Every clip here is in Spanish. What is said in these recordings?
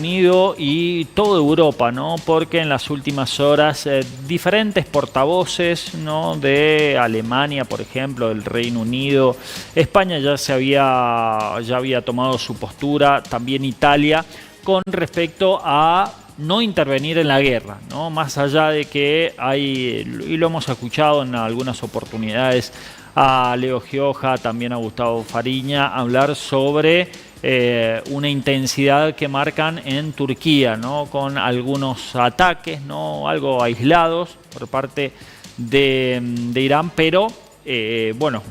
Unido y toda Europa, ¿no? Porque en las últimas horas diferentes portavoces, ¿no? De Alemania, por ejemplo, del Reino Unido, España ya había tomado su postura, también Italia, con respecto a no intervenir en la guerra, ¿no? Más allá de que hay, y lo hemos escuchado en algunas oportunidades, a Leo Gioja, también a Gustavo Fariña, hablar sobre una intensidad que marcan en Turquía, ¿no? Con algunos ataques, ¿no? Algo aislados por parte de Irán, pero bueno,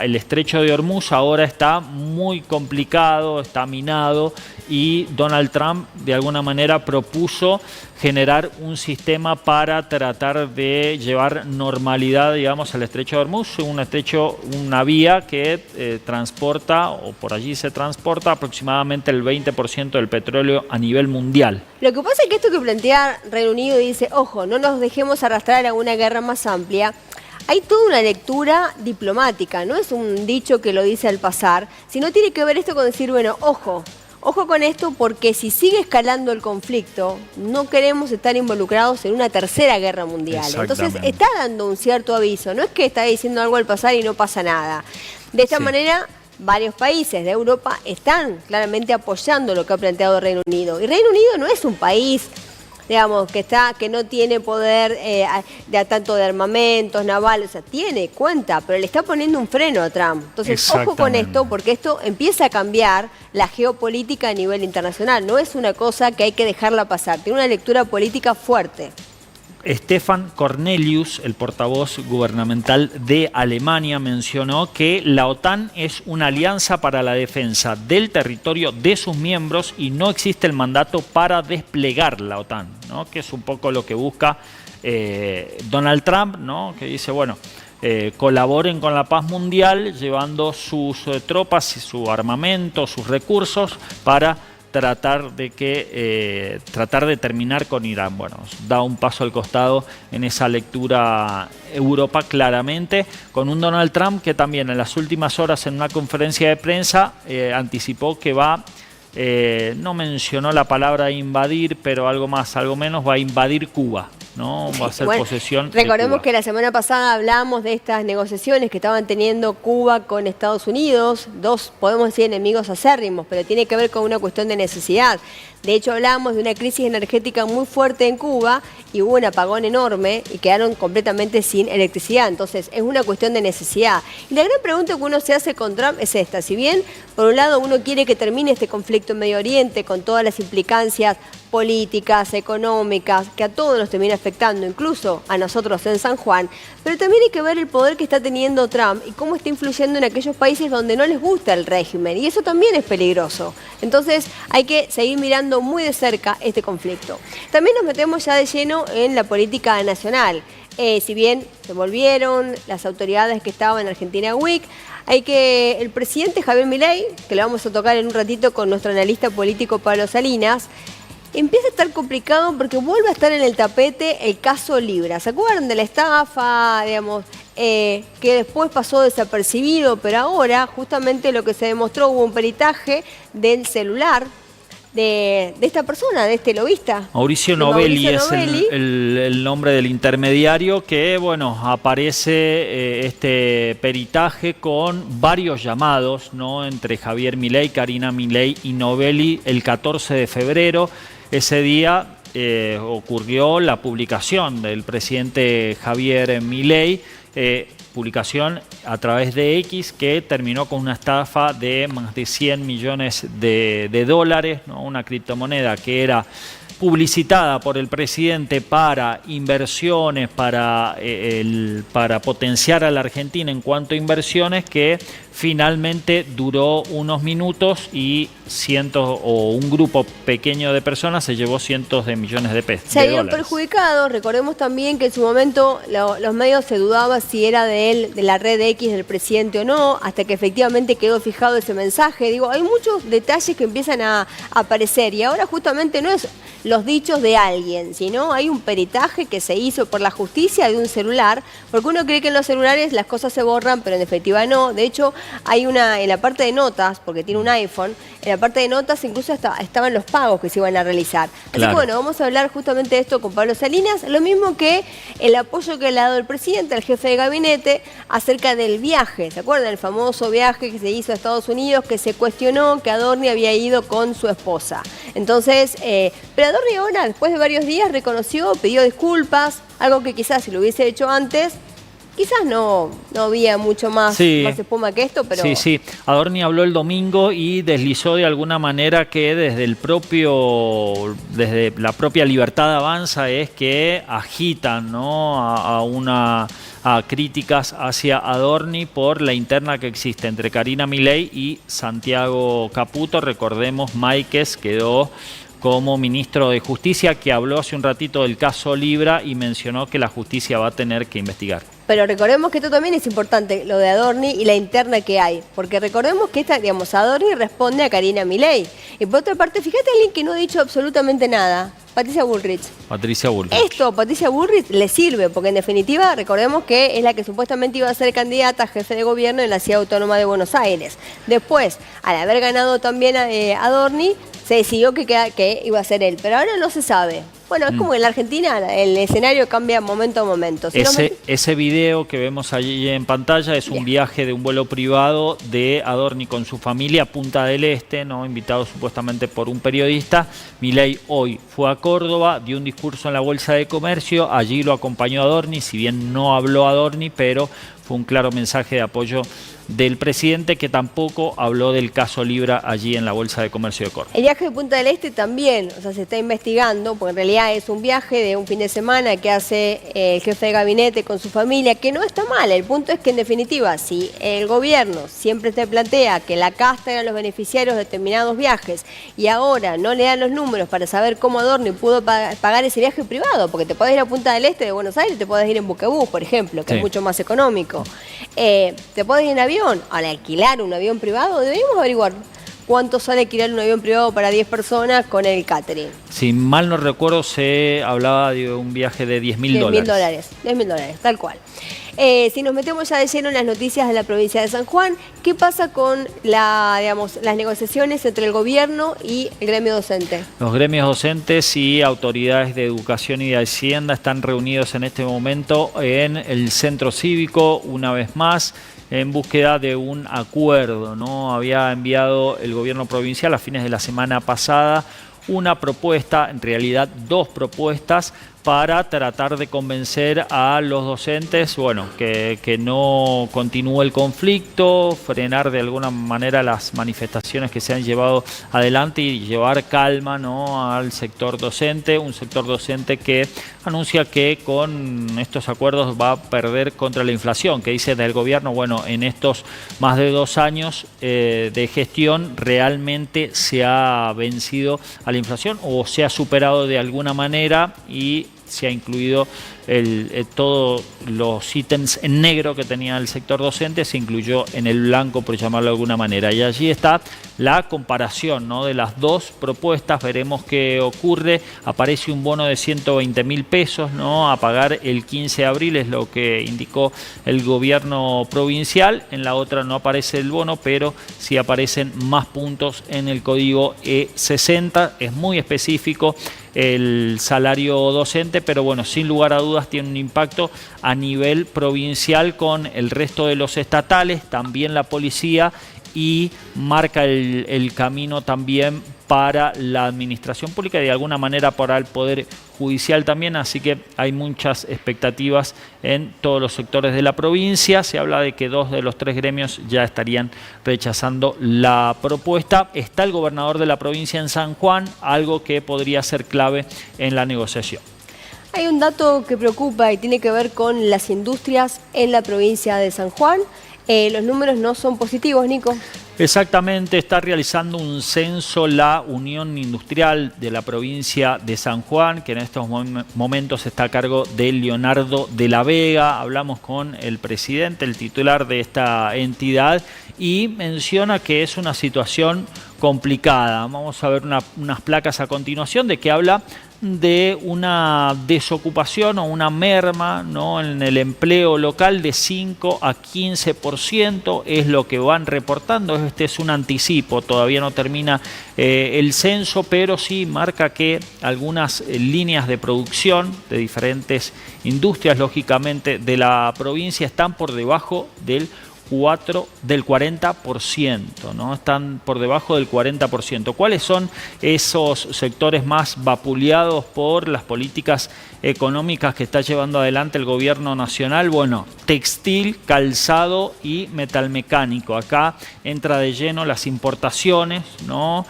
el estrecho de Hormuz ahora está muy complicado, está minado, y Donald Trump de alguna manera propuso generar un sistema para tratar de llevar normalidad, digamos, al estrecho de Hormuz, una vía que transporta, o por allí se transporta aproximadamente el 20% del petróleo a nivel mundial. Lo que pasa es que esto que plantea Reino Unido dice, ojo, no nos dejemos arrastrar a una guerra más amplia. Hay toda una lectura diplomática, no es un dicho que lo dice al pasar, sino tiene que ver esto con decir, bueno, ojo con esto, porque si sigue escalando el conflicto, no queremos estar involucrados en una tercera guerra mundial. Entonces está dando un cierto aviso, no es que está diciendo algo al pasar y no pasa nada. De esta manera, varios países de Europa están claramente apoyando lo que ha planteado Reino Unido. Y Reino Unido no es un país, digamos, que no tiene poder tanto de armamentos, naval, o sea, cuenta, pero le está poniendo un freno a Trump. Entonces, ojo con esto, porque esto empieza a cambiar la geopolítica a nivel internacional. No es una cosa que hay que dejarla pasar, tiene una lectura política fuerte. Stefan Cornelius, el portavoz gubernamental de Alemania, mencionó que la OTAN es una alianza para la defensa del territorio de sus miembros y no existe el mandato para desplegar la OTAN, ¿no? Que es un poco lo que busca Donald Trump, ¿no? Que dice, bueno, colaboren con la paz mundial llevando sus tropas, su armamento, sus recursos para tratar de terminar con Irán. Bueno, da un paso al costado en esa lectura Europa claramente, con un Donald Trump que también en las últimas horas en una conferencia de prensa anticipó que no mencionó la palabra invadir, pero algo menos, va a invadir Cuba, ¿no? Va a ser posesión de recordemos Cuba. Que la semana pasada hablamos de estas negociaciones que estaban teniendo Cuba con Estados Unidos, dos, podemos decir, enemigos acérrimos, pero tiene que ver con una cuestión de necesidad. De hecho, hablamos de una crisis energética muy fuerte en Cuba y hubo un apagón enorme y quedaron completamente sin electricidad. Entonces, es una cuestión de necesidad. Y la gran pregunta que uno se hace con Trump es esta. Si bien, por un lado, uno quiere que termine este conflicto en Medio Oriente con todas las implicancias políticas, económicas, que a todos nos termina afectando, incluso a nosotros en San Juan, pero también hay que ver el poder que está teniendo Trump y cómo está influyendo en aquellos países donde no les gusta el régimen, y eso también es peligroso. Entonces hay que seguir mirando muy de cerca este conflicto. También nos metemos ya de lleno en la política nacional. Si bien se volvieron las autoridades que estaban en Argentina Week, el presidente Javier Milei, que lo vamos a tocar en un ratito con nuestro analista político Pablo Salinas, empieza a estar complicado porque vuelve a estar en el tapete el caso Libra. ¿Se acuerdan de la estafa, digamos, que después pasó desapercibido, pero ahora justamente lo que se demostró, hubo un peritaje del celular de esta persona, de este lobista? Mauricio Novelli es el nombre del intermediario que, bueno, aparece este peritaje con varios llamados, ¿no? Entre Javier Milei, Karina Milei y Novelli el 14 de febrero. Ese día ocurrió la publicación del presidente Javier Milei, publicación a través de X, que terminó con una estafa de más de 100 millones de dólares, ¿no? Una criptomoneda que era publicitada por el presidente para inversiones, para potenciar a la Argentina en cuanto a inversiones, que finalmente duró unos minutos y un grupo pequeño de personas se llevó cientos de millones de pesos. Se habían perjudicado. Recordemos también que en su momento los medios se dudaba si era de la red X del presidente o no, hasta que efectivamente quedó fijado ese mensaje. Digo, hay muchos detalles que empiezan a aparecer y ahora justamente no es los dichos de alguien, sino hay un peritaje que se hizo por la justicia de un celular, porque uno cree que en los celulares las cosas se borran, pero en definitiva no. De hecho, hay una, en la parte de notas, porque tiene un iPhone, en la parte de notas incluso estaban los pagos que se iban a realizar. Así Claro. que bueno, vamos a hablar justamente de esto con Pablo Salinas, lo mismo que el apoyo que le ha dado el presidente al jefe de gabinete acerca del viaje. ¿Se acuerdan? El famoso viaje que se hizo a Estados Unidos, que se cuestionó que Adorni había ido con su esposa. Entonces, pero Adorni ahora, después de varios días, reconoció, pidió disculpas, algo que quizás si lo hubiese hecho antes, quizás no había mucho más espuma que esto, pero... Sí. Adorni habló el domingo y deslizó de alguna manera que desde la propia Libertad Avanza es que agitan, ¿no?, a críticas hacia Adorni por la interna que existe entre Karina Milei y Santiago Caputo. Recordemos, Máiquez quedó como ministro de Justicia, que habló hace un ratito del caso Libra y mencionó que la justicia va a tener que investigar. Pero recordemos que esto también es importante, lo de Adorni y la interna que hay, porque recordemos que Adorni responde a Karina Milei. Y por otra parte, fíjate a alguien que no ha dicho absolutamente nada, Patricia Bullrich. Patricia Bullrich. Esto a Patricia Bullrich le sirve, porque en definitiva, recordemos que es la que supuestamente iba a ser candidata a jefe de gobierno en la Ciudad Autónoma de Buenos Aires. Después, al haber ganado también a Adorni, se decidió que iba a ser él, pero ahora no se sabe. Bueno, es como en la Argentina, el escenario cambia momento a momento. Si Ese video que vemos allí en pantalla es un viaje de un vuelo privado de Adorni con su familia a Punta del Este, ¿no?, invitado supuestamente por un periodista. Milei hoy fue a Córdoba, dio un discurso en la Bolsa de Comercio, allí lo acompañó Adorni, si bien no habló Adorni, pero fue un claro mensaje de apoyo del presidente, que tampoco habló del caso Libra allí en la Bolsa de Comercio de Córdoba. El viaje de Punta del Este también, o sea, se está investigando, porque en realidad es un viaje de un fin de semana que hace el jefe de gabinete con su familia, que no está mal. El punto es que, en definitiva, si el gobierno siempre te plantea que la casta eran los beneficiarios de determinados viajes y ahora no le dan los números para saber cómo Adorni pudo pagar ese viaje privado, porque te podés ir a Punta del Este de Buenos Aires, te podés ir en buquebús, por ejemplo, que es mucho más económico. Te podés ir en avión. Al alquilar un avión privado, deberíamos averiguar cuánto sale alquilar un avión privado para 10 personas con el catering. Si mal no recuerdo, se hablaba de un viaje de $10.000. $10.000, tal cual. Si nos metemos ya de lleno en las noticias de la provincia de San Juan, ¿qué pasa con las negociaciones entre el gobierno y el gremio docente? Los gremios docentes y autoridades de educación y de Hacienda están reunidos en este momento en el centro cívico, una vez más, en búsqueda de un acuerdo, ¿no? Había enviado el gobierno provincial a fines de la semana pasada una propuesta, en realidad dos propuestas, para tratar de convencer a los docentes, bueno, que no continúe el conflicto, frenar de alguna manera las manifestaciones que se han llevado adelante y llevar calma, ¿no?, al sector docente, un sector docente que anuncia que con estos acuerdos va a perder contra la inflación, que dice del gobierno, bueno, en estos más de 2 años de gestión realmente se ha vencido a la inflación o se ha superado de alguna manera y se ha incluido todos los ítems en negro que tenía el sector docente, se incluyó en el blanco, por llamarlo de alguna manera. Y allí está la comparación, ¿no?, de las dos propuestas. Veremos qué ocurre. Aparece un bono de 120.000 pesos, ¿no?, a pagar el 15 de abril, es lo que indicó el gobierno provincial. En la otra no aparece el bono, pero sí aparecen más puntos en el código E60. Es muy específico el salario docente, pero bueno, sin lugar a dudas tiene un impacto a nivel provincial con el resto de los estatales, también la policía, y marca el camino también para la administración pública y de alguna manera para el Poder Judicial también, así que hay muchas expectativas en todos los sectores de la provincia. Se habla de que 2 de los 3 gremios ya estarían rechazando la propuesta. Está el gobernador de la provincia en San Juan, algo que podría ser clave en la negociación. Hay un dato que preocupa y tiene que ver con las industrias en la provincia de San Juan. Los números no son positivos, Nico. Exactamente, está realizando un censo la Unión Industrial de la provincia de San Juan, que en estos momentos está a cargo de Leonardo de la Vega. Hablamos con el presidente, el titular de esta entidad, y menciona que es una situación complicada. Vamos a ver unas placas a continuación de que habla de una desocupación o una merma, ¿no?, en el empleo local de 5 a 15%, es lo que van reportando. Este es un anticipo, todavía no termina el censo, pero sí marca que algunas líneas de producción de diferentes industrias, lógicamente, de la provincia están por debajo del 40%, ¿no? Están por debajo del 40%. ¿Cuáles son esos sectores más vapuleados por las políticas económicas que está llevando adelante el gobierno nacional? Bueno, textil, calzado y metalmecánico. Acá entra de lleno las importaciones, ¿no?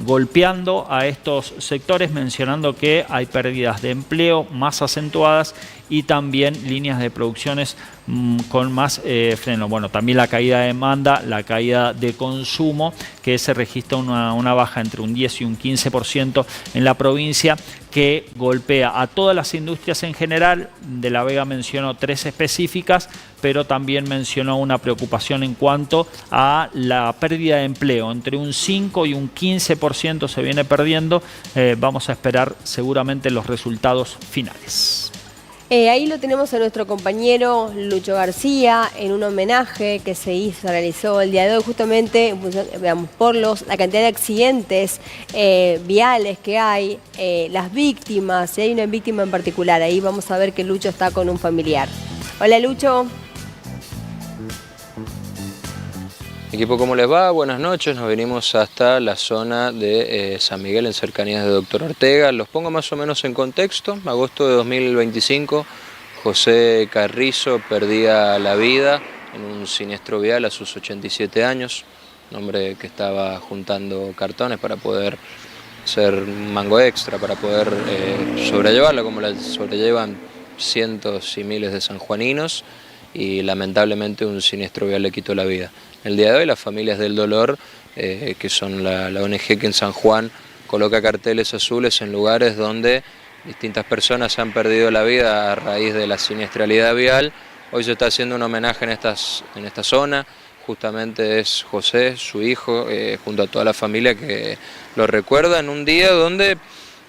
Golpeando a estos sectores, mencionando que hay pérdidas de empleo más acentuadas y también líneas de producciones con más freno. Bueno, también la caída de demanda, la caída de consumo, que se registra una baja entre un 10 y un 15% en la provincia, que golpea a todas las industrias en general. De la Vega mencionó 3 específicas, pero también mencionó una preocupación en cuanto a la pérdida de empleo. Entre un 5 y un 15% se viene perdiendo. Vamos a esperar seguramente los resultados finales. Ahí lo tenemos a nuestro compañero Lucho García en un homenaje que se realizó el día de hoy, justamente veamos, por la cantidad de accidentes viales que hay, las víctimas, si hay una víctima en particular. Ahí vamos a ver que Lucho está con un familiar. Hola, Lucho. Equipo, ¿cómo les va? Buenas noches. Nos venimos hasta la zona de San Miguel, en cercanías de Doctor Ortega. Los pongo más o menos en contexto. Agosto de 2025, José Carrizo perdía la vida en un siniestro vial a sus 87 años. Un hombre que estaba juntando cartones para poder hacer un mango extra, para poder sobrellevarla como la sobrellevan cientos y miles de sanjuaninos, y lamentablemente un siniestro vial le quitó la vida. El día de hoy las familias del dolor, que son la ONG que en San Juan coloca carteles azules en lugares donde distintas personas han perdido la vida a raíz de la siniestralidad vial, hoy se está haciendo un homenaje en esta zona. Justamente es José, su hijo, junto a toda la familia, que lo recuerda en un día donde,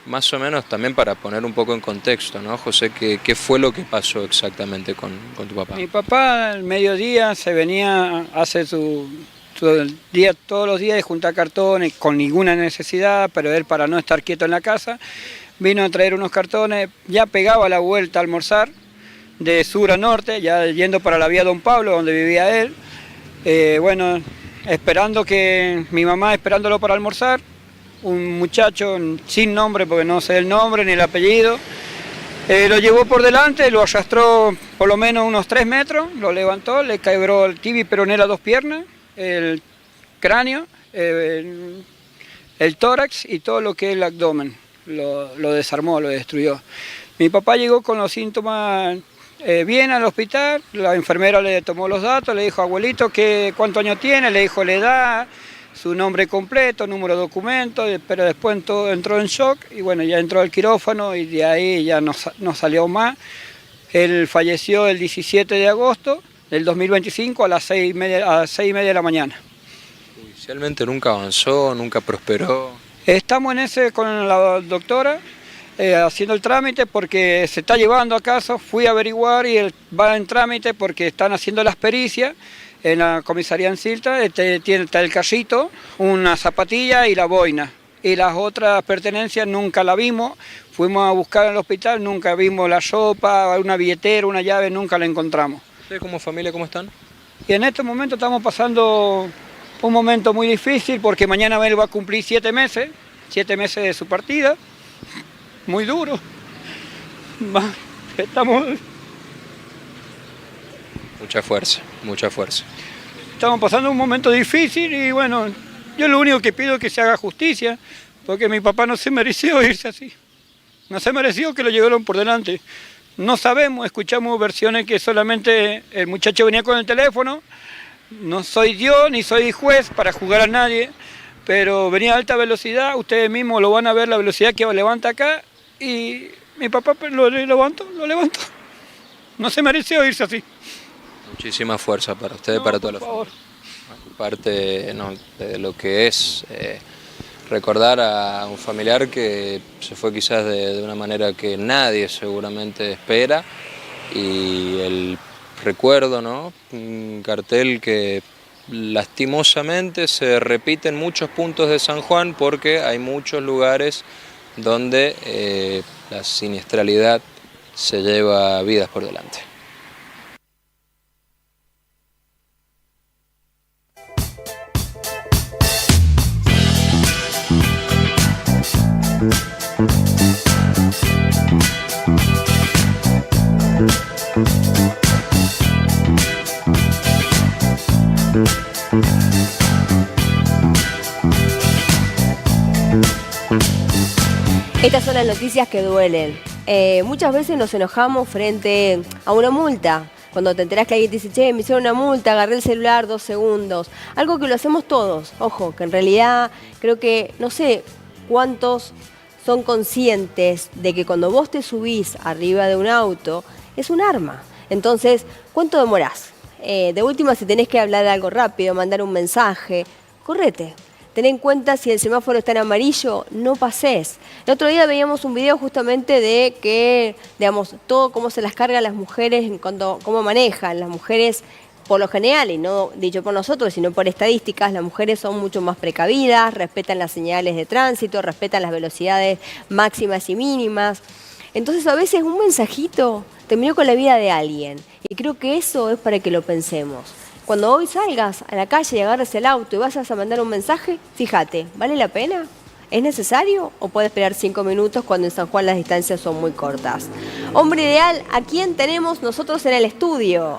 más o menos también para poner un poco en contexto, ¿no, José? ¿Qué fue lo que pasó exactamente con tu papá? Mi papá al mediodía se venía, hace todos los días de juntar cartones con ninguna necesidad, pero él, para no estar quieto en la casa, vino a traer unos cartones, ya pegaba la vuelta a almorzar de sur a norte, ya yendo para la vía Don Pablo, donde vivía él. Bueno, mi mamá esperándolo para almorzar, un muchacho sin nombre, porque no sé el nombre ni el apellido, lo llevó por delante, lo arrastró por lo menos unos 3 metros, lo levantó, le quebró el tibia y peronera 2 piernas, el cráneo, el tórax y todo lo que es el abdomen. Lo desarmó, lo destruyó. Mi papá llegó con los síntomas bien al hospital, la enfermera le tomó los datos, le dijo: abuelito, ¿cuántos años tiene? Le dijo la edad, su nombre completo, número de documento, pero después entró en shock y bueno, ya entró al quirófano y de ahí ya no salió más. Él falleció el 17 de agosto del 2025 a las 6:30 de la mañana. Judicialmente nunca avanzó, nunca prosperó. Estamos en ese con la doctora, haciendo el trámite porque se está llevando a caso. Fui a averiguar y él va en trámite porque están haciendo las pericias. En la comisaría en Silta está el carrito, una zapatilla y la boina. Y las otras pertenencias nunca la vimos. Fuimos a buscar en el hospital, nunca vimos la ropa, una billetera, una llave, nunca la encontramos. ¿Ustedes como familia cómo están? Y en este momento estamos pasando un momento muy difícil porque mañana él va a cumplir 7 meses de su partida. Muy duro. Estamos... Mucha fuerza, mucha fuerza. Estamos pasando un momento difícil y bueno, yo lo único que pido es que se haga justicia, porque mi papá no se mereció irse así. No se mereció que lo llevaron por delante. No sabemos, escuchamos versiones que solamente el muchacho venía con el teléfono. No soy Dios ni soy juez para juzgar a nadie, pero venía a alta velocidad, ustedes mismos lo van a ver la velocidad que levanta acá, y mi papá lo levantó. No se mereció irse así. Muchísima fuerza para ustedes, para toda la familia. parte no, de lo que es recordar a un familiar que se fue quizás de una manera que nadie seguramente espera, y el recuerdo, ¿no? Un cartel que lastimosamente se repite en muchos puntos de San Juan porque hay muchos lugares donde la siniestralidad se lleva vidas por delante. Estas son las noticias que duelen. Muchas veces nos enojamos frente a una multa. Cuando te enterás que alguien te dice, che, me hicieron una multa, agarré el celular 2 segundos. Algo que lo hacemos todos. Ojo, que en realidad creo que, no sé cuántos son conscientes de que cuando vos te subís arriba de un auto, es un arma. Entonces, ¿cuánto demorás? De última, si tenés que hablar de algo rápido, mandar un mensaje, correte. Ten en cuenta, si el semáforo está en amarillo, no pases. El otro día veíamos un video justamente de que, digamos, todo cómo se las cargan las mujeres, en cuanto cómo manejan. Las mujeres, por lo general, y no dicho por nosotros, sino por estadísticas, las mujeres son mucho más precavidas, respetan las señales de tránsito, respetan las velocidades máximas y mínimas. Entonces, a veces un mensajito terminó con la vida de alguien. Y creo que eso es para que lo pensemos. Cuando hoy salgas a la calle y agarres el auto y vas a mandar un mensaje, fíjate, ¿vale la pena? ¿Es necesario o puede esperar 5 minutos cuando en San Juan las distancias son muy cortas? Hombre ideal, ¿a quién tenemos nosotros en el estudio?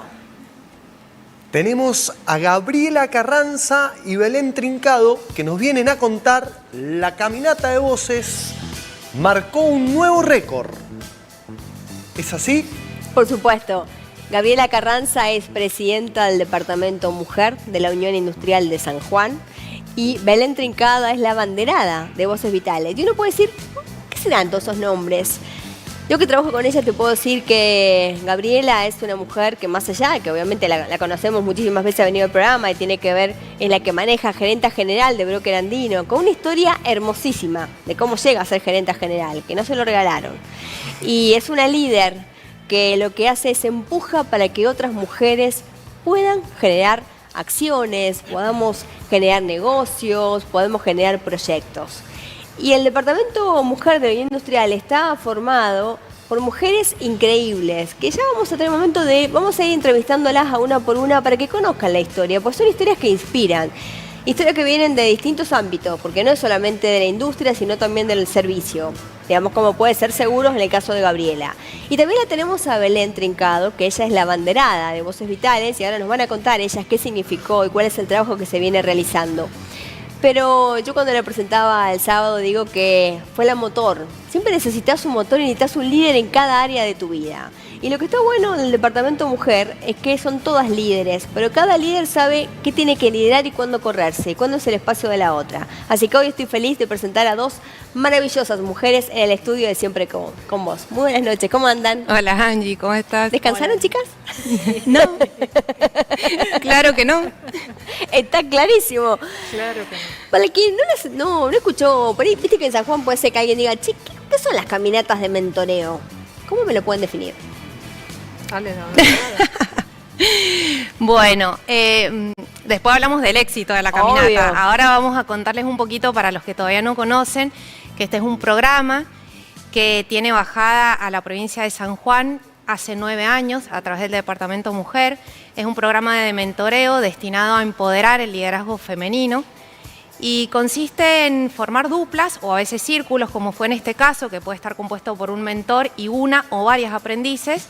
Tenemos a Gabriela Carranza y Belén Trincado, que nos vienen a contar la caminata de voces marcó un nuevo récord. ¿Es así? Por supuesto. Gabriela Carranza es presidenta del Departamento Mujer de la Unión Industrial de San Juan y Belén Trincado es la abanderada de Voces Vitales. Y uno puede decir, ¿qué serán todos esos nombres? Yo que trabajo con ella te puedo decir que Gabriela es una mujer que, más allá, que obviamente la conocemos muchísimas veces, ha venido al programa y tiene que ver, es la que maneja gerenta general de Broker Andino, con una historia hermosísima de cómo llega a ser gerenta general, que no se lo regalaron. Y es una líder que lo que hace es empuja para que otras mujeres puedan generar acciones, podamos generar negocios, podemos generar proyectos. Y el Departamento Mujer de la Unión Industrial está formado por mujeres increíbles, que ya vamos a tener momento de, vamos a ir entrevistándolas a una por una para que conozcan la historia, pues son historias que inspiran. Historias que vienen de distintos ámbitos, porque no es solamente de la industria, sino también del servicio. Digamos, como puede ser seguros en el caso de Gabriela. Y también la tenemos a Belén Trincado, que ella es la abanderada de Voces Vitales, y ahora nos van a contar ellas qué significó y cuál es el trabajo que se viene realizando. Pero yo cuando la presentaba el sábado digo que fue la motor. Siempre necesitas un motor y necesitas un líder en cada área de tu vida. Y lo que está bueno en el Departamento Mujer es que son todas líderes, pero cada líder sabe qué tiene que liderar y cuándo correrse, y cuándo es el espacio de la otra. Así que hoy estoy feliz de presentar a 2 maravillosas mujeres en el estudio de Siempre con Vos. Muy buenas noches, ¿cómo andan? Hola Angie, ¿cómo estás? ¿Descansaron, Hola. chicas? No. Claro que no. Está clarísimo. Claro que no. Para quien no escuchó, por ahí, viste que en San Juan puede ser que alguien diga, che, ¿qué son las caminatas de mentoreo? ¿Cómo me lo pueden definir? Bueno, después hablamos del éxito de la caminata. Obvio. Ahora vamos a contarles un poquito para los que todavía no conocen que este es un programa que tiene bajada a la provincia de San Juan hace 9 años a través del Departamento Mujer. Es un programa de mentoreo destinado a empoderar el liderazgo femenino y consiste en formar duplas o a veces círculos, como fue en este caso, que puede estar compuesto por un mentor y una o varias aprendices,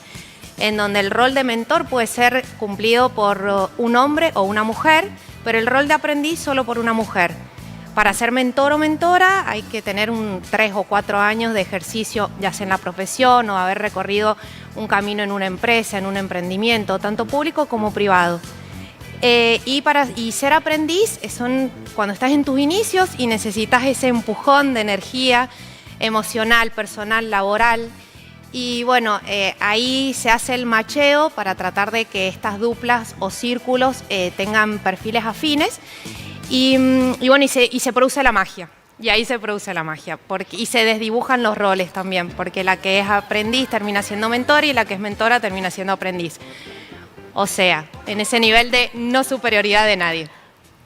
en donde el rol de mentor puede ser cumplido por un hombre o una mujer, pero el rol de aprendiz solo por una mujer. Para ser mentor o mentora hay que tener 3 o 4 años de ejercicio, ya sea en la profesión o haber recorrido un camino en una empresa, en un emprendimiento, tanto público como privado. Y ser aprendiz son cuando estás en tus inicios y necesitas ese empujón de energía emocional, personal, laboral, Y bueno, ahí se hace el macheo para tratar de que estas duplas o círculos tengan perfiles afines y se produce la magia. Y ahí se produce la magia y se desdibujan los roles también, porque la que es aprendiz termina siendo mentora y la que es mentora termina siendo aprendiz. O sea, en ese nivel de no superioridad de nadie.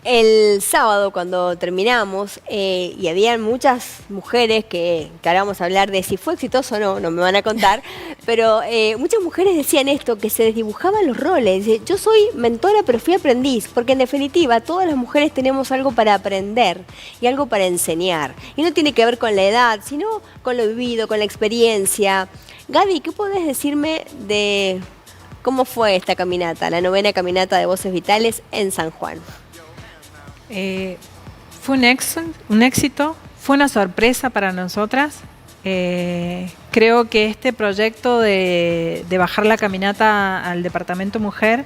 El sábado cuando terminamos y habían muchas mujeres que ahora vamos a hablar de si fue exitoso o no, no me van a contar, pero muchas mujeres decían esto, que se desdibujaban los roles. Dice, yo soy mentora pero fui aprendiz, porque en definitiva todas las mujeres tenemos algo para aprender y algo para enseñar. Y no tiene que ver con la edad, sino con lo vivido, con la experiencia. Gaby, ¿qué podés decirme de cómo fue esta caminata, la 9ª caminata de Voces Vitales en San Juan? Fue un éxito, fue una sorpresa para nosotras. Creo que este proyecto de bajar la caminata al Departamento Mujer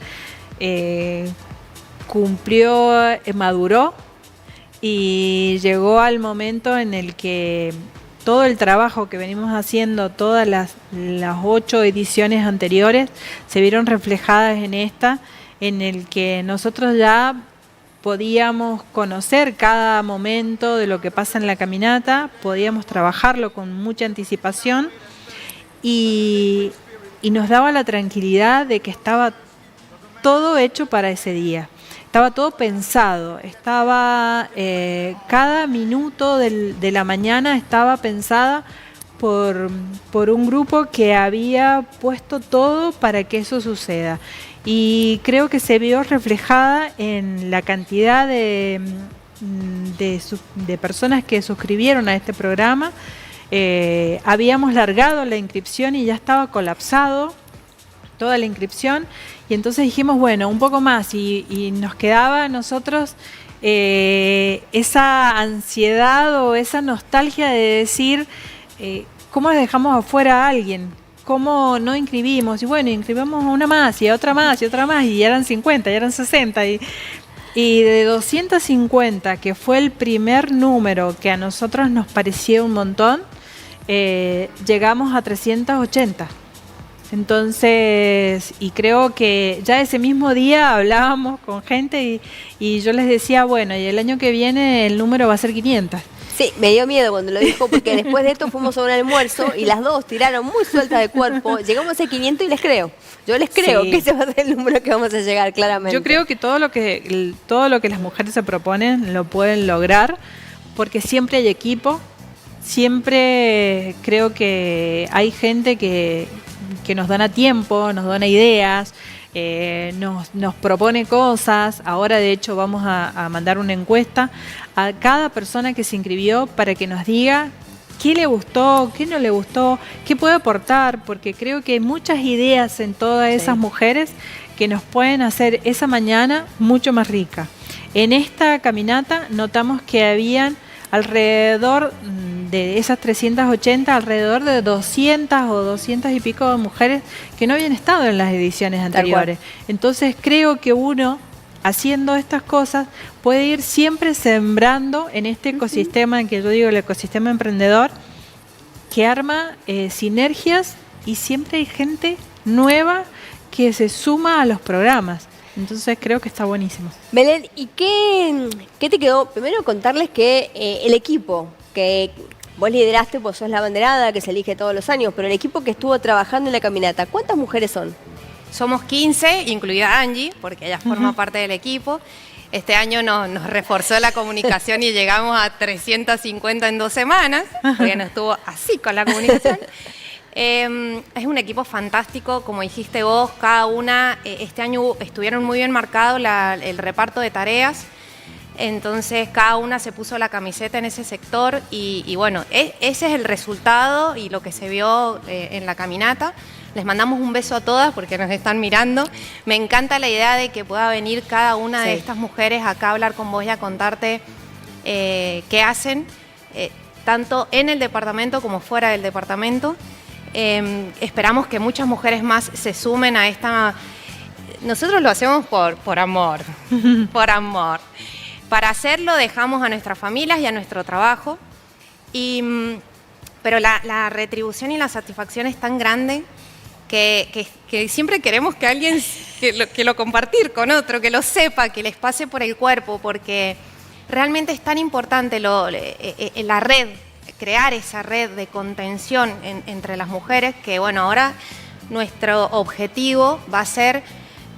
cumplió, maduró y llegó al momento en el que todo el trabajo que venimos haciendo, todas las 8 ediciones anteriores, se vieron reflejadas en esta, en el que nosotros ya podíamos conocer cada momento de lo que pasa en la caminata, podíamos trabajarlo con mucha anticipación y nos daba la tranquilidad de que estaba todo hecho para ese día. Estaba todo pensado, estaba cada minuto de la mañana estaba pensada por un grupo que había puesto todo para que eso suceda. Y creo que se vio reflejada en la cantidad de personas que suscribieron a este programa. Habíamos largado la inscripción y ya estaba colapsado toda la inscripción. Y entonces dijimos, bueno, un poco más. Y nos quedaba a nosotros esa ansiedad o esa nostalgia de decir, ¿cómo dejamos afuera a alguien? ¿Cómo no inscribimos? Y bueno, inscribimos a una más y a otra más y otra más y ya eran 50, ya eran 60 y de 250, que fue el primer número que a nosotros nos parecía un montón, llegamos a 380. Entonces, y creo que ya ese mismo día hablábamos con gente y yo les decía, bueno, y el año que viene el número va a ser 500. Sí, me dio miedo cuando lo dijo, porque después de esto fuimos a un almuerzo y las dos tiraron muy sueltas de cuerpo. Llegamos a 500 y les creo. Yo les creo que ese va a ser el número que vamos a llegar, claramente. Yo creo que todo lo que las mujeres se proponen lo pueden lograr, porque siempre hay equipo, siempre creo que hay gente que nos dona tiempo, nos dona ideas, nos propone cosas. Ahora de hecho vamos a mandar una encuesta a cada persona que se inscribió para que nos diga qué le gustó, qué no le gustó, qué puede aportar, porque creo que hay muchas ideas en todas esas mujeres que nos pueden hacer esa mañana mucho más rica. En esta caminata notamos que habían alrededor de esas 380, alrededor de 200 o 200 y pico de mujeres que no habían estado en las ediciones anteriores. Entonces creo que uno, haciendo estas cosas, puede ir siempre sembrando en este ecosistema, que yo digo el ecosistema emprendedor, que arma sinergias y siempre hay gente nueva que se suma a los programas. Entonces creo que está buenísimo. Belén, ¿y qué te quedó? Primero contarles que el equipo que vos lideraste, pues sos la abanderada que se elige todos los años, pero el equipo que estuvo trabajando en la caminata, ¿cuántas mujeres son? Somos 15, incluida Angie, porque ella forma parte del equipo. Este año nos reforzó la comunicación y llegamos a 350 en 2 semanas, porque no estuvo así con la comunicación. Es un equipo fantástico, como dijiste vos, cada una, este año estuvieron muy bien marcado el reparto de tareas, entonces cada una se puso la camiseta en ese sector y bueno, ese es el resultado y lo que se vio en la caminata. Les mandamos un beso a todas porque nos están mirando. Me encanta la idea de que pueda venir cada una de estas mujeres acá a hablar con vos y a contarte qué hacen, tanto en el departamento como fuera del departamento. Esperamos que muchas mujeres más se sumen a esta... Nosotros lo hacemos por amor, por amor. Para hacerlo dejamos a nuestras familias y a nuestro trabajo. Y pero la retribución y la satisfacción es tan grande que siempre queremos que alguien que lo compartir con otro, que lo sepa, que les pase por el cuerpo, porque realmente es tan importante la red, crear esa red de contención entre las mujeres, que bueno, ahora nuestro objetivo va a ser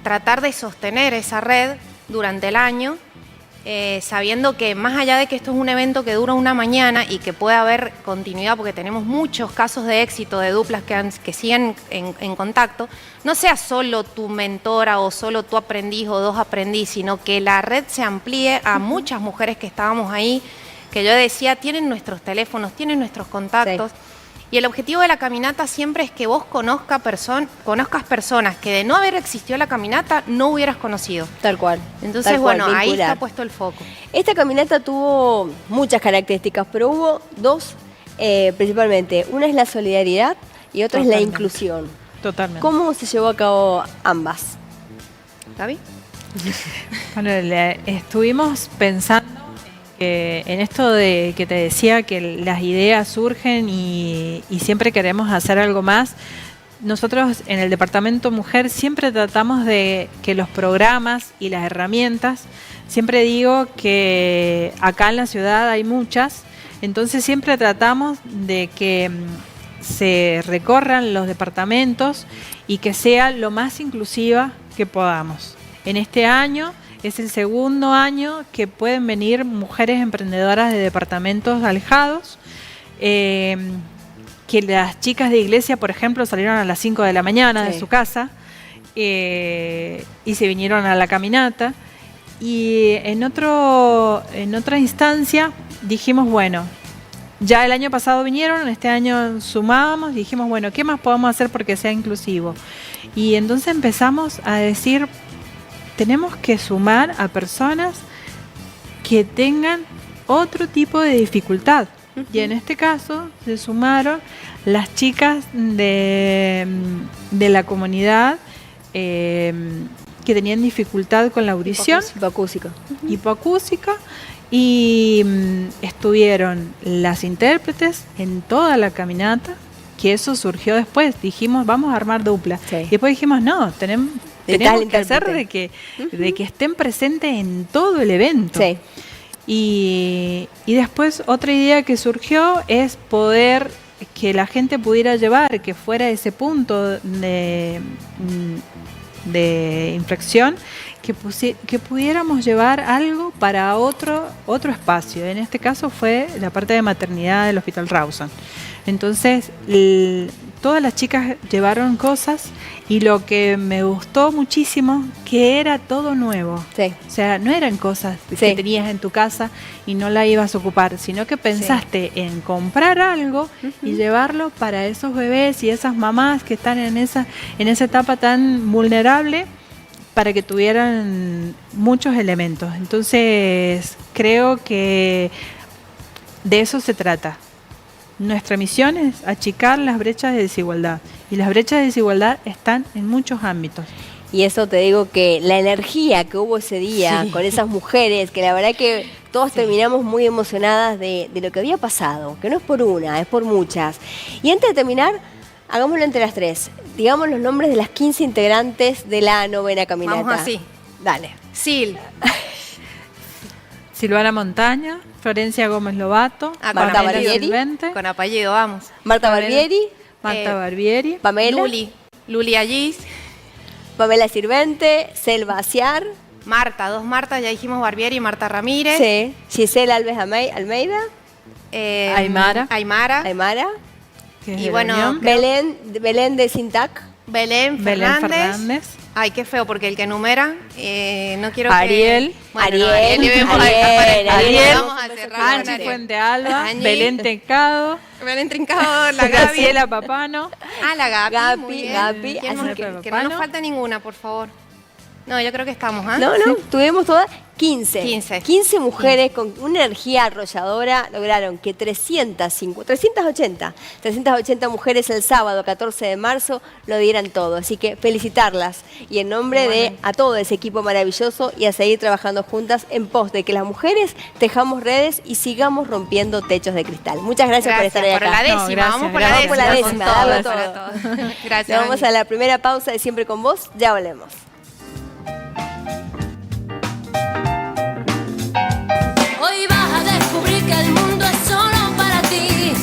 tratar de sostener esa red durante el año, sabiendo que más allá de que esto es un evento que dura una mañana y que puede haber continuidad, porque tenemos muchos casos de éxito de duplas que siguen en contacto, no sea solo tu mentora o solo tu aprendiz o dos aprendiz, sino que la red se amplíe a muchas mujeres que estábamos ahí, que yo decía, tienen nuestros teléfonos, tienen nuestros contactos. Sí. Y el objetivo de la caminata siempre es que vos conozcas personas que de no haber existido la caminata no hubieras conocido. Tal cual. Entonces, tal cual, bueno, vincular. Ahí está puesto el foco. Esta caminata tuvo muchas características, pero hubo dos principalmente. Una es la solidaridad y otra es la inclusión. Totalmente. ¿Cómo se llevó a cabo ambas? ¿Gaby? Bueno, estuvimos pensando en esto de que te decía que las ideas surgen y siempre queremos hacer algo más. Nosotros en el Departamento Mujer siempre tratamos de que los programas y las herramientas, siempre digo que acá en la ciudad hay muchas, entonces siempre tratamos de que se recorran los departamentos y que sea lo más inclusiva que podamos. En este año es el segundo año que pueden venir mujeres emprendedoras de departamentos alejados, que las chicas de iglesia, por ejemplo, salieron a las 5 de la mañana de su casa y se vinieron a la caminata. Y en otra instancia dijimos, bueno, ya el año pasado vinieron, este año sumamos, dijimos, bueno, ¿qué más podemos hacer porque sea inclusivo? Y entonces empezamos a decir, tenemos que sumar a personas que tengan otro tipo de dificultad. Y en este caso se sumaron las chicas de la comunidad que tenían dificultad con la audición. Hipoacúsica. Y estuvieron las intérpretes en toda la caminata, que eso surgió después. Dijimos, vamos a armar dupla. Sí. Y después dijimos, no, tenemos que hacer de que estén presentes en todo el evento. Sí. Y después otra idea que surgió es poder que la gente pudiera llevar, que fuera ese punto de inflexión, que pudiéramos llevar algo para otro espacio. En este caso fue la parte de maternidad del Hospital Rawson. Entonces, todas las chicas llevaron cosas y lo que me gustó muchísimo, que era todo nuevo. Sí. O sea, no eran cosas que tenías en tu casa y no la ibas a ocupar, sino que pensaste en comprar algo y llevarlo para esos bebés y esas mamás que están en esa etapa tan vulnerable, para que tuvieran muchos elementos. Entonces, creo que de eso se trata. Nuestra misión es achicar las brechas de desigualdad. Y las brechas de desigualdad están en muchos ámbitos. Y eso te digo que la energía que hubo ese día con esas mujeres, que la verdad que todos terminamos muy emocionadas de lo que había pasado, que no es por una, es por muchas. Y antes de terminar, hagámoslo entre las tres. Digamos los nombres de las 15 integrantes de la novena caminata. Vamos así. Dale. Silvana Montaña, Florencia Gómez Lobato, Marta Barbieri. Con apellido, vamos. Marta Barbieri. Barbieri. Pamela. Luli Allís. Pamela Sirvente. Selva Aciar. Dos Martas, ya dijimos Barbieri y Marta Ramírez. Sí. Gisela Alves Almeida. Aymara. Y bueno, Belén de Sintac. Belén Fernández. Ay, qué feo, porque el que numera, no quiero Ariel. Ariel. Vamos a cerrar. Angie Fuente Alba. Belén Trincado. La Gaby. Graciela Papano. La Gaby. Gaby. Que no nos falta ninguna, por favor. No, yo creo que estamos, ¿ah? No, tuvimos todas 15. 15 mujeres con una energía arrolladora lograron que 380 mujeres el sábado 14 de marzo lo dieran todo. Así que felicitarlas y en nombre de a todo ese equipo maravilloso y a seguir trabajando juntas en pos de que las mujeres tejamos redes y sigamos rompiendo techos de cristal. Muchas gracias por estar ahí acá. Por la décima, gracias, vamos por gracias. la décima. Vamos por la décima, con darlo todo, todo. para todo. Gracias. Nos vamos a la primera pausa de Siempre con Vos, ya volvemos. Hoy vas a descubrir que el mundo es solo para ti,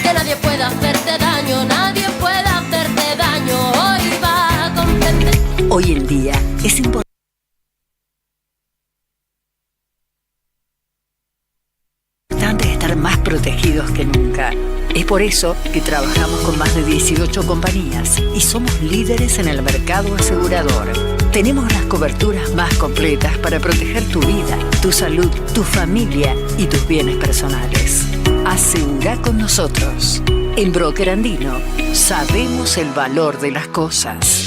que nadie puede hacerte daño, nadie puede hacerte daño. Hoy vas a comprender. Hoy en día es importante estar más protegidos que nunca. Es por eso que trabajamos con más de 18 compañías y somos líderes en el mercado asegurador. Tenemos las coberturas más completas para proteger tu vida, tu salud, tu familia y tus bienes personales. Asegura con nosotros. En Broker Andino sabemos el valor de las cosas.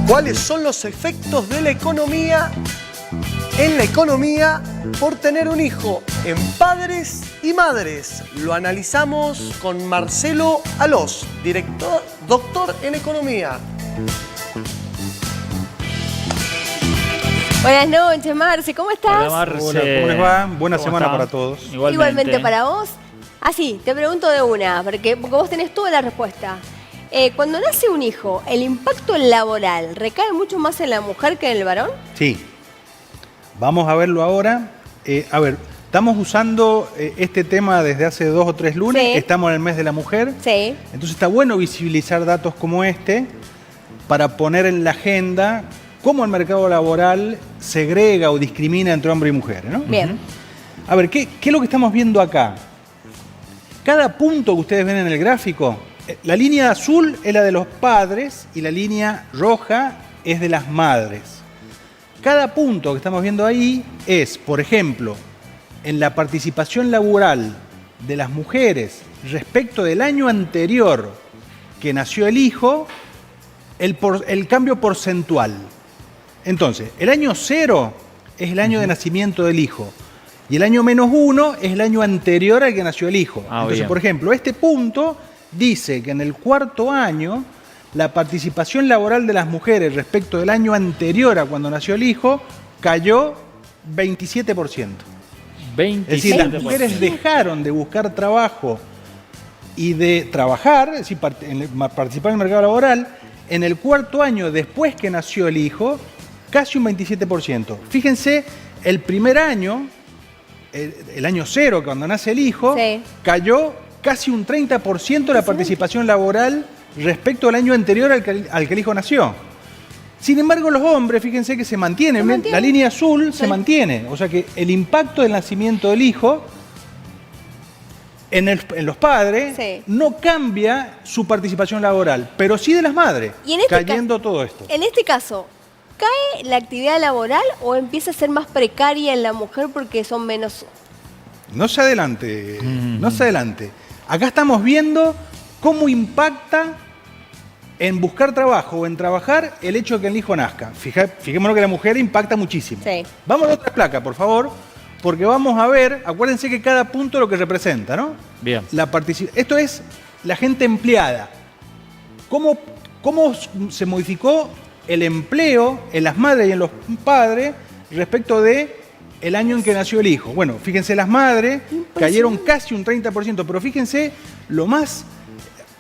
¿Cuáles son los efectos de la economía en la economía por tener un hijo en padres y madres? Lo analizamos con Marcelo Alós, doctor en economía. Buenas noches, Marce, ¿cómo estás? Hola, Marce. Hola, ¿cómo les va? Buena ¿Cómo semana están? para todos. Igualmente para vos. Sí, te pregunto de una, porque vos tenés toda la respuesta. Cuando nace un hijo, ¿el impacto laboral recae mucho más en la mujer que en el varón? Sí. Vamos a verlo ahora. Estamos usando este tema desde hace 2 o 3 lunes. Sí. Estamos en el mes de la mujer. Sí. Entonces está bueno visibilizar datos como este para poner en la agenda cómo el mercado laboral segrega o discrimina entre hombre y mujer, ¿no? Bien. A ver, ¿qué es lo que estamos viendo acá? Cada punto que ustedes ven en el gráfico, la línea azul es la de los padres y la línea roja es de las madres. Cada punto que estamos viendo ahí es, por ejemplo, en la participación laboral de las mujeres respecto del año anterior que nació el hijo, el cambio porcentual. Entonces, el año 0 es el año de nacimiento del hijo y el año -1 es el año anterior al que nació el hijo. Entonces, bien. por ejemplo, este punto dice que en el 4º año la participación laboral de las mujeres respecto del año anterior a cuando nació el hijo cayó 27%. 27%. Es decir, las mujeres dejaron de buscar trabajo y de trabajar, es decir, participar en el mercado laboral, en el 4º año después que nació el hijo, casi un 27%. Fíjense, el primer año, el año 0, cuando nace el hijo, Sí. cayó casi un 30% la participación laboral respecto al año anterior al que el hijo nació. Sin embargo, los hombres, fíjense que se mantienen. La línea azul se mantiene. O sea que el impacto del nacimiento del hijo en los padres Sí. no cambia su participación laboral, pero sí de las madres, Y en este cayendo todo esto. En este caso, ¿cae la actividad laboral o empieza a ser más precaria en la mujer porque son menos? No se adelante, no se adelante. Acá estamos viendo cómo impacta en buscar trabajo o en trabajar el hecho de que el hijo nazca. Fijémonos que la mujer impacta muchísimo. Sí. Vamos a la otra placa, por favor, porque vamos a ver, acuérdense que cada punto lo que representa, ¿no? Bien. Esto es la gente empleada. ¿Cómo se modificó el empleo en las madres y en los padres respecto de el año en que nació el hijo? Bueno, fíjense, las madres cayeron casi un 30%, pero fíjense,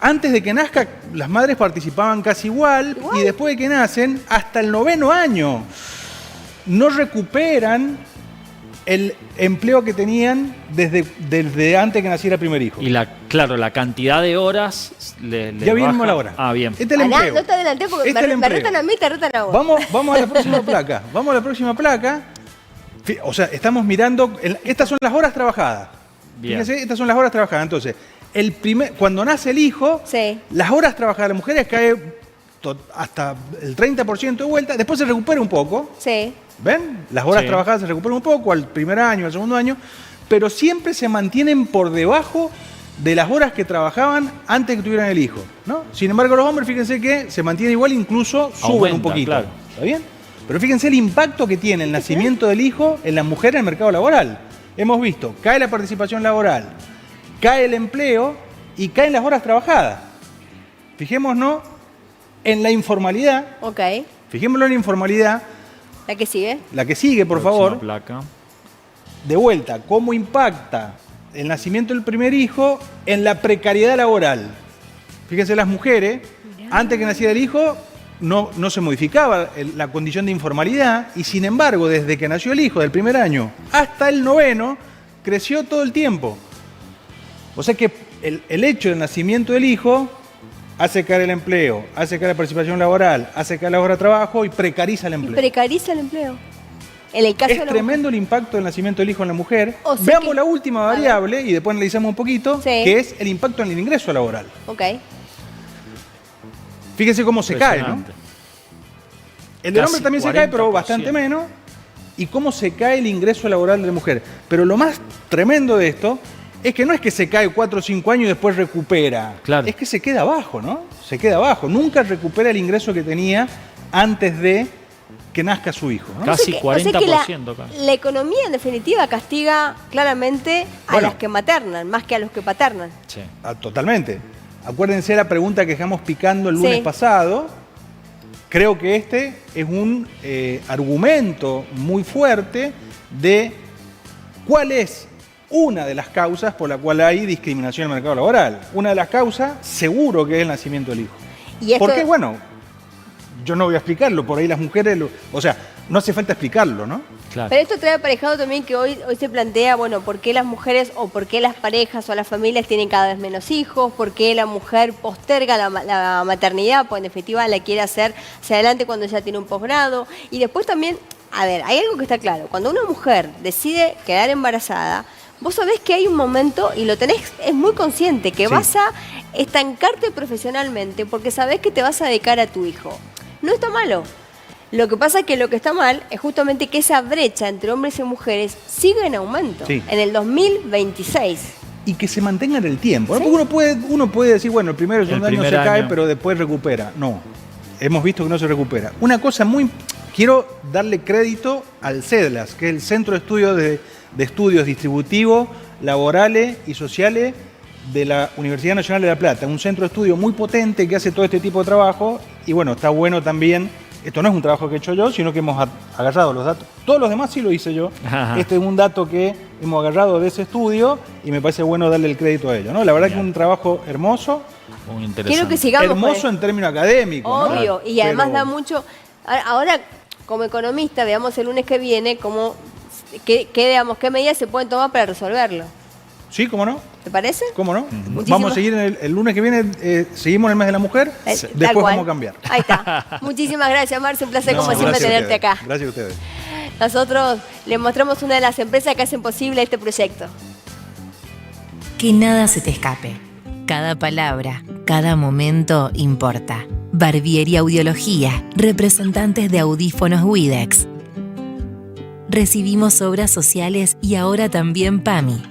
antes de que nazca, las madres participaban casi igual, y después de que nacen, hasta el 9º año, no recuperan el empleo que tenían desde antes que naciera el primer hijo. Y la cantidad de horas le Ya vimos baja. la hora. Ah, bien. Este es el empleo. No te adelanté porque Este es el me empleo. retan a mí, te retan a vos. Vamos a la próxima placa. Vamos a la próxima placa. O sea, estamos mirando. Estas son las horas trabajadas. Bien. Fíjense, estas son las horas trabajadas. Entonces, cuando nace el hijo, Sí. las horas trabajadas de las mujeres cae hasta el 30% de vuelta, después se recupera un poco. Sí. ¿Ven? Las horas Sí. trabajadas se recuperan un poco al primer año, al segundo año, pero siempre se mantienen por debajo de las horas que trabajaban antes que tuvieran el hijo, ¿no? Sin embargo, los hombres, fíjense que se mantiene igual, incluso suben Aumenta, un poquito. claro. ¿Está bien? Pero fíjense el impacto que tiene el nacimiento del hijo en la mujer en el mercado laboral. Hemos visto, cae la participación laboral, cae el empleo y caen las horas trabajadas. Fijémonos en la informalidad. Ok. Fijémonos en la informalidad. ¿La que sigue? La que sigue, por Próxima favor. placa. De vuelta, ¿cómo impacta el nacimiento del primer hijo en la precariedad laboral? Fíjense, las mujeres, antes que naciera el hijo, no se modificaba la condición de informalidad y sin embargo, desde que nació el hijo del primer año hasta el 9º, creció todo el tiempo. O sea que el hecho del nacimiento del hijo hace caer el empleo, hace caer la participación laboral, hace caer la hora de trabajo y precariza el Y empleo. precariza el empleo. En el caso Es de la tremendo el impacto del nacimiento del hijo en la mujer. O sea Veamos que- la última a ver. variable y después analizamos un poquito, Sí. que es el impacto en el ingreso laboral. mujer. Ok. Fíjense cómo se cae, ¿no? Impresionante. El del Casi hombre también se cae, pero 40%. bastante menos. Y cómo se cae el ingreso laboral de la mujer. Pero lo más tremendo de esto es que no es que se cae 4 o 5 años y después recupera. Claro. Es que se queda abajo, ¿no? Se queda abajo. Nunca recupera el ingreso que tenía antes de que nazca su hijo, ¿no? Casi O sea que 40%. acá. la economía, en definitiva, castiga claramente a Bueno. las que maternan, más que a los que paternan. Sí. Ah, totalmente. Acuérdense la pregunta que dejamos picando el lunes Sí. pasado. Creo que este es un argumento muy fuerte de cuál es una de las causas por la cual hay discriminación en el mercado laboral. Una de las causas, seguro que es el nacimiento del hijo. Y esto- ¿Por qué? Bueno, yo no voy a explicarlo, por ahí las mujeres, o sea, no hace falta explicarlo, ¿no? Claro. Pero esto trae aparejado también que hoy se plantea, bueno, ¿por qué las mujeres o por qué las parejas o las familias tienen cada vez menos hijos? ¿Por qué la mujer posterga la maternidad? Pues en definitiva la quiere hacer hacia adelante cuando ya tiene un posgrado. Y después también, a ver, hay algo que está claro. Cuando una mujer decide quedar embarazada, vos sabés que hay un momento, y lo tenés, es muy consciente, que Sí. vas a estancarte profesionalmente porque sabés que te vas a dedicar a tu hijo. No está malo. Lo que pasa es que lo que está mal es justamente que esa brecha entre hombres y mujeres sigue en aumento Sí. en el 2026. Y que se mantenga en el tiempo, ¿no? Porque uno puede decir, bueno, el primero y el segundo año primer se cae, año. pero después recupera. No, hemos visto que no se recupera. Una cosa quiero darle crédito al CEDLAS, que es el Centro de Estudios Distributivos, Laborales y Sociales de la Universidad Nacional de La Plata. Un centro de estudio muy potente que hace todo este tipo de trabajo. Y bueno, está bueno también. Esto no es un trabajo que he hecho yo, sino que hemos agarrado los datos. Todos los demás sí lo hice yo. Ajá. Este es un dato que hemos agarrado de ese estudio y me parece bueno darle el crédito a ellos, ¿no? La verdad que es un trabajo hermoso, Muy interesante. Quiero que sigamos. hermoso con en términos académicos, ¿no? Obvio, y además Pero- da mucho. Ahora, como economista, veamos el lunes que viene cómo, qué medidas se pueden tomar para resolverlo. Sí, ¿cómo no? ¿Te parece? ¿Cómo no? Muchísimas- Vamos a seguir el lunes que viene, seguimos en el mes de la mujer, Tal después cual. vamos a cambiar. Ahí está. Muchísimas gracias, Marce. Un placer, No, como siempre, gracias a tenerte ustedes. acá. Gracias a ustedes. Nosotros les mostramos una de las empresas que hacen posible este proyecto. Que nada se te escape. Cada palabra, cada momento importa. Barbieri Audiología, representantes de audífonos Widex. Recibimos obras sociales y ahora también PAMI.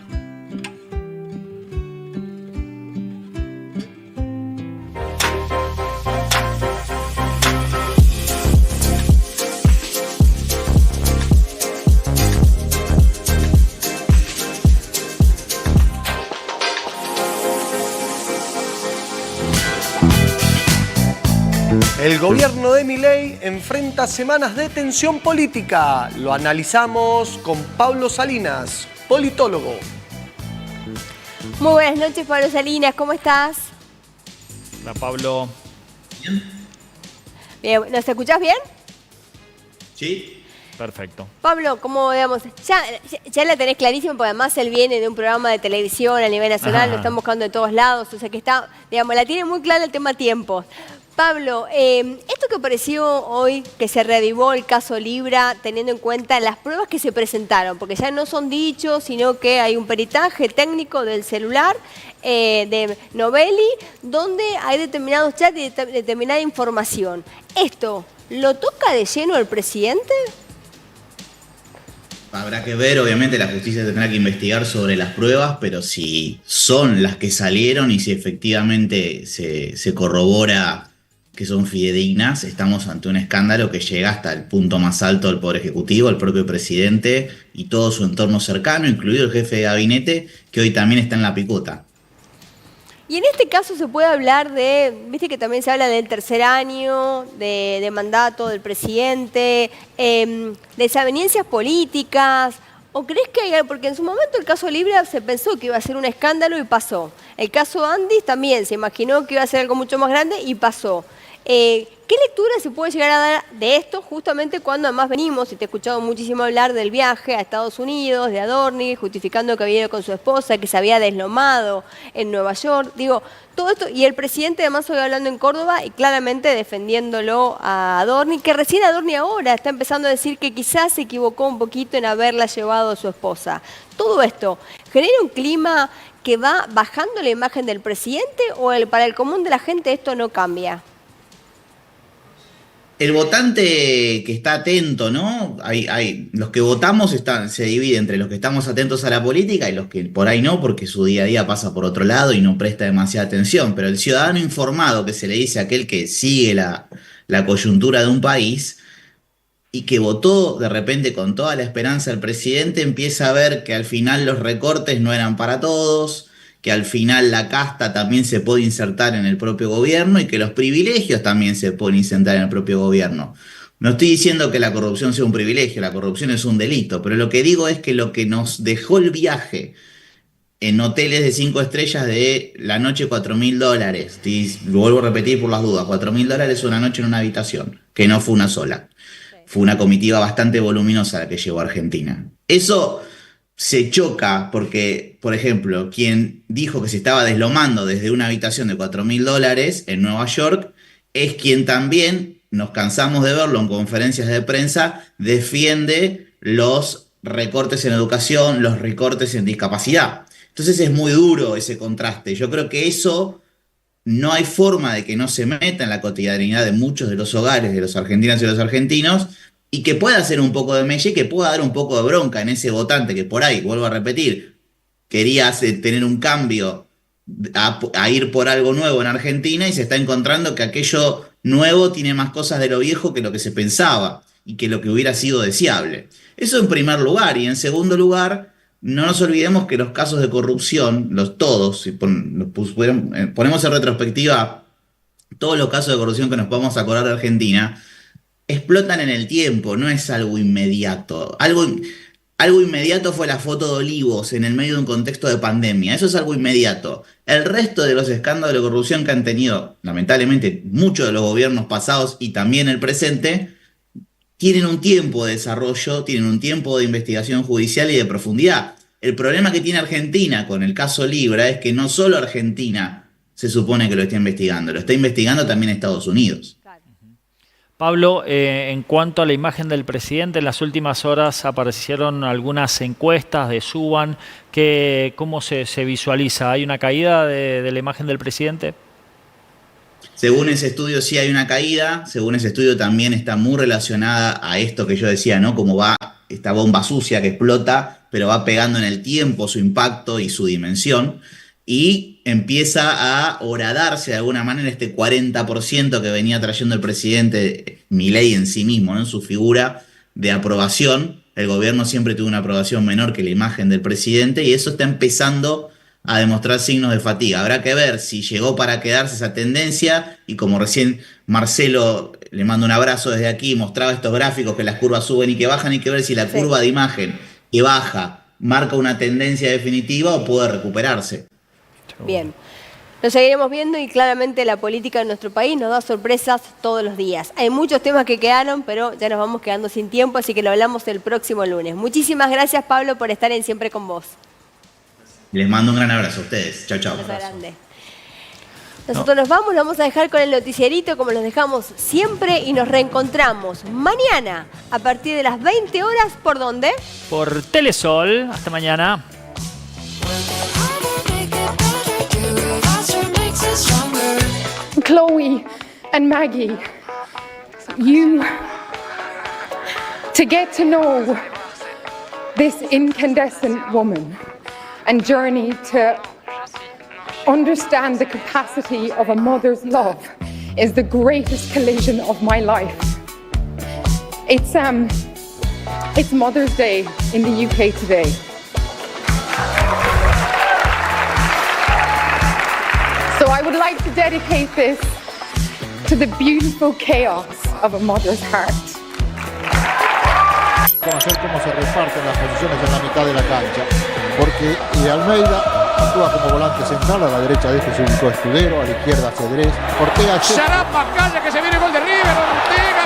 El gobierno de Milei enfrenta semanas de tensión política. Lo analizamos con Pablo Salinas, politólogo. Muy buenas noches, Pablo Salinas. ¿Cómo estás? Hola, Pablo. Bien, ¿nos escuchás bien? Perfecto. Pablo, ¿cómo digamos? Ya la tenés clarísimo, porque además él viene de un programa de televisión a nivel nacional, Ajá. lo están buscando de todos lados, o sea que está, digamos, la tiene muy clara el tema tiempos. Pablo, esto que apareció hoy, que se reavivó el caso Libra, teniendo en cuenta las pruebas que se presentaron, porque ya no son dichos, sino que hay un peritaje técnico del celular de Novelli, donde hay determinados chats y determinada información. ¿Esto lo toca de lleno el presidente? Habrá que ver, obviamente la justicia tendrá que investigar sobre las pruebas, pero si son las que salieron y si efectivamente se corrobora que son fidedignas, estamos ante un escándalo que llega hasta el punto más alto del Poder Ejecutivo, el propio presidente y todo su entorno cercano, incluido el jefe de gabinete, que hoy también está en la picota. Y en este caso se puede hablar de, viste que también se habla del tercer año de mandato del presidente, desavenencias políticas, ¿o crees que hay algo? Porque en su momento el caso Libra se pensó que iba a ser un escándalo y pasó. El caso Andis también se imaginó que iba a ser algo mucho más grande y pasó. ¿Qué lectura se puede llegar a dar de esto justamente cuando además venimos, y te he escuchado muchísimo hablar del viaje a Estados Unidos, de Adorni, justificando que había ido con su esposa, que se había deslomado en Nueva York, digo, todo esto, y el presidente además hoy hablando en Córdoba y claramente defendiéndolo a Adorni, que recién Adorni ahora está empezando a decir que quizás se equivocó un poquito en haberla llevado a su esposa. Todo esto, ¿genera un clima que va bajando la imagen del presidente o para el común de la gente esto no cambia? El votante que está atento, ¿no? Los que votamos se divide entre los que estamos atentos a la política y los que por ahí no, porque su día a día pasa por otro lado y no presta demasiada atención. Pero el ciudadano informado, que se le dice a aquel que sigue la coyuntura de un país y que votó de repente con toda la esperanza al presidente, empieza a ver que al final los recortes no eran para todos, que al final la casta también se puede insertar en el propio gobierno y que los privilegios también se pueden insertar en el propio gobierno. No estoy diciendo que la corrupción sea un privilegio, la corrupción es un delito, pero lo que digo es que lo que nos dejó el viaje en hoteles de 5 estrellas de la noche $4.000, y lo vuelvo a repetir por las dudas, $4.000 una noche en una habitación, que no fue una sola. Fue una comitiva bastante voluminosa la que llegó a Argentina. Eso se choca porque, por ejemplo, quien dijo que se estaba deslomando desde una habitación de $4.000 en Nueva York es quien también, nos cansamos de verlo en conferencias de prensa, defiende los recortes en educación, los recortes en discapacidad. Entonces es muy duro ese contraste. Yo creo que eso no hay forma de que no se meta en la cotidianidad de muchos de los hogares de los argentinas y los argentinos, y que pueda hacer un poco de mella y que pueda dar un poco de bronca en ese votante que por ahí, vuelvo a repetir, quería tener un cambio a ir por algo nuevo en Argentina y se está encontrando que aquello nuevo tiene más cosas de lo viejo que lo que se pensaba y que lo que hubiera sido deseable. Eso en primer lugar. Y en segundo lugar, no nos olvidemos que los casos de corrupción, todos, si ponemos en retrospectiva todos los casos de corrupción que nos podamos acordar de Argentina, explotan en el tiempo, no es algo inmediato. Algo inmediato fue la foto de Olivos en el medio de un contexto de pandemia. Eso es algo inmediato. El resto de los escándalos de corrupción que han tenido, lamentablemente, muchos de los gobiernos pasados y también el presente, tienen un tiempo de desarrollo, tienen un tiempo de investigación judicial y de profundidad. El problema que tiene Argentina con el caso Libra es que no solo Argentina se supone que lo está investigando, lo está investigando también Estados Unidos. Pablo, en cuanto a la imagen del presidente, en las últimas horas aparecieron algunas encuestas de Suban. ¿Cómo se visualiza? ¿Hay una caída de la imagen del presidente? Según ese estudio sí hay una caída, según ese estudio también está muy relacionada a esto que yo decía, ¿no? Como va esta bomba sucia que explota, pero va pegando en el tiempo su impacto y su dimensión. Y empieza a horadarse de alguna manera este 40% que venía trayendo el presidente Milei en sí mismo, ¿no? En su figura de aprobación. El gobierno siempre tuvo una aprobación menor que la imagen del presidente y eso está empezando a demostrar signos de fatiga. Habrá que ver si llegó para quedarse esa tendencia y como recién Marcelo, le mando un abrazo desde aquí, mostraba estos gráficos que las curvas suben y que bajan, hay que ver si la curva de imagen que baja marca una tendencia definitiva o puede recuperarse. Bien, lo seguiremos viendo y claramente la política en nuestro país nos da sorpresas todos los días. Hay muchos temas que quedaron, pero ya nos vamos quedando sin tiempo, así que lo hablamos el próximo lunes. Muchísimas gracias, Pablo, por estar en Siempre con Vos. Les mando un gran abrazo a ustedes. Chao, chao. Nosotros nos vamos a dejar con el noticierito como los dejamos siempre y nos reencontramos mañana a partir de las 20 horas. ¿Por dónde? Por Telesol. Hasta mañana. Make it better. And Maggie, to get to know this incandescent woman and journey to understand the capacity of a mother's love is the greatest collision of my life. It's Mother's Day in the UK today. So I would like to dedicate this to the beautiful chaos of a mother's heart. Conocer cómo se reparten las posiciones en la mitad de la cancha, porque Almeida actúa como volante central, a la derecha de este se ubicó Escudero, a la izquierda Cedrés, Ortega... Charapa, calla que se viene gol de River, Ortega.